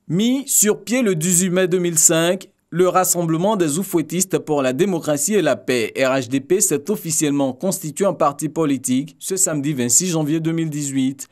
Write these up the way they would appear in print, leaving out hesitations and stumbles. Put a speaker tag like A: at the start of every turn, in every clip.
A: Mis sur pied le 18 mai 2005, le Rassemblement des Oufouettistes pour la démocratie et la paix, RHDP, s'est officiellement constitué en parti politique ce samedi 26 janvier 2018.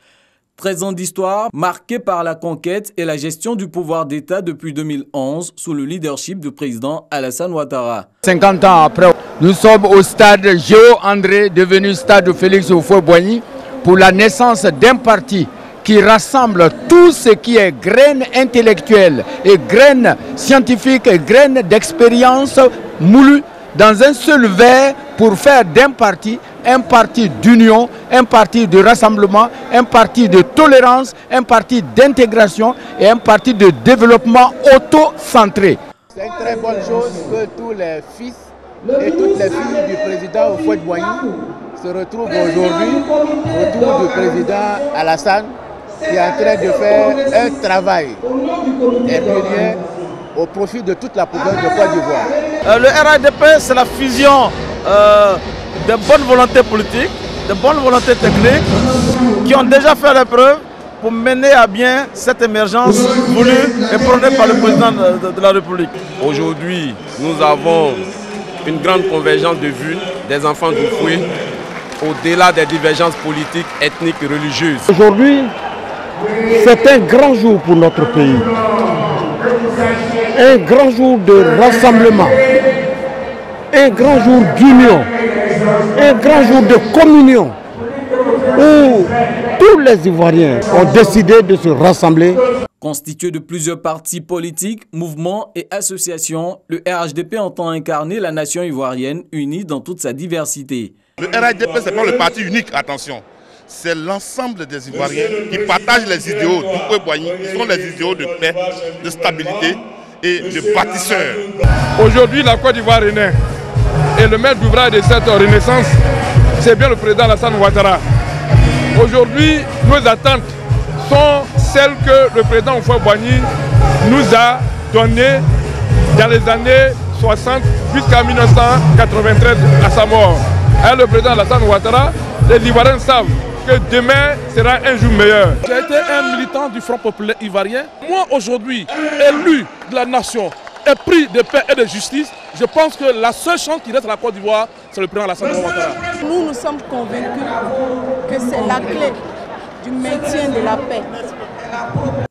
A: 13 ans d'histoire marqués par la conquête et la gestion du pouvoir d'État depuis 2011 sous le leadership du président Alassane Ouattara.
B: 50 ans après, nous sommes au stade Géo-André, devenu stade Félix Houphouët-Boigny, pour la naissance d'un parti qui rassemble tout ce qui est graines intellectuelles et graines scientifiques et graines d'expérience moulues dans un seul verre pour faire d'un parti un parti d'union, un parti de rassemblement, un parti de tolérance, un parti d'intégration et un parti de développement auto-centré.
C: C'est une très bonne chose que tous les fils et toutes les filles du président Houphouët-Boigny se retrouvent aujourd'hui autour du président Alassane, qui est en train de faire un travail herculéen au profit de toute la population de Côte d'Ivoire.
D: Le RHDP, c'est la fusion de bonnes volontés politiques, de bonnes volontés techniques, qui ont déjà fait la preuve pour mener à bien cette émergence voulue et prônée par le président de la République.
E: Aujourd'hui, nous avons une grande convergence de vues des enfants d'Oufoué, au-delà des divergences politiques, ethniques et religieuses.
F: Aujourd'hui, c'est un grand jour pour notre pays, un grand jour de rassemblement, un grand jour d'union, un grand jour de communion, où tous les Ivoiriens ont décidé de se rassembler.
A: Constitué de plusieurs partis politiques, mouvements et associations, le RHDP entend incarner la nation ivoirienne unie dans toute sa diversité.
G: Le RHDP, ce n'est pas le parti unique, attention. C'est l'ensemble des Ivoiriens qui partagent les idéaux d'Houphouët-Boigny, qui sont les idéaux de paix, de stabilité et de bâtisseurs.
H: Aujourd'hui, la Côte d'Ivoire renaît. Et le maître d'ouvrage de cette renaissance, c'est bien le président Alassane Ouattara. Aujourd'hui, nos attentes sont celles que le président Houphouët-Boigny nous a données dans les années 60 jusqu'à 1993 à sa mort. Avec le président Alassane Ouattara, les Ivoiriens savent que demain sera un jour meilleur.
I: J'ai été un militant du Front populaire ivoirien. Moi aujourd'hui, élu de la nation, épris de paix et de justice, je pense que la seule chance qui reste à la Côte d'Ivoire, c'est le président Alassane Ouattara.
J: Nous sommes convaincus que c'est la clé du maintien de la paix.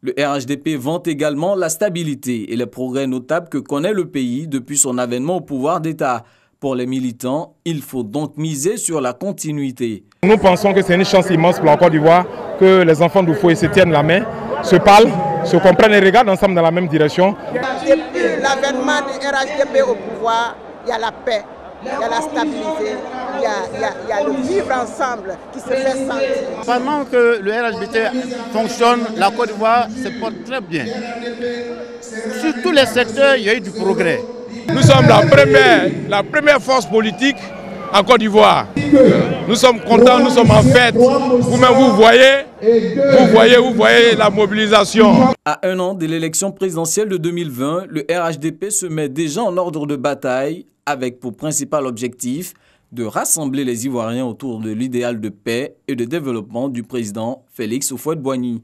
A: Le RHDP vante également la stabilité et les progrès notables que connaît le pays depuis son avènement au pouvoir d'État. Pour les militants, il faut donc miser sur la continuité.
H: Nous pensons que c'est une chance immense pour la Côte d'Ivoire que les enfants d'Oufoué se tiennent la main, se parlent, se comprennent et regardent ensemble dans la même direction.
K: Depuis l'avènement du RHDP au pouvoir, il y a la paix, il y a la stabilité, il y a le vivre ensemble qui se fait sentir.
C: Pendant que le RHDP fonctionne, la Côte d'Ivoire se porte très bien. Sur tous les secteurs, il y a eu du progrès.
H: Nous sommes la première force politique en Côte d'Ivoire. Nous sommes contents, nous sommes en fête. Vous-même, vous voyez la mobilisation.
A: À un an de l'élection présidentielle de 2020, le RHDP se met déjà en ordre de bataille avec pour principal objectif de rassembler les Ivoiriens autour de l'idéal de paix et de développement du président Félix Houphouët-Boigny.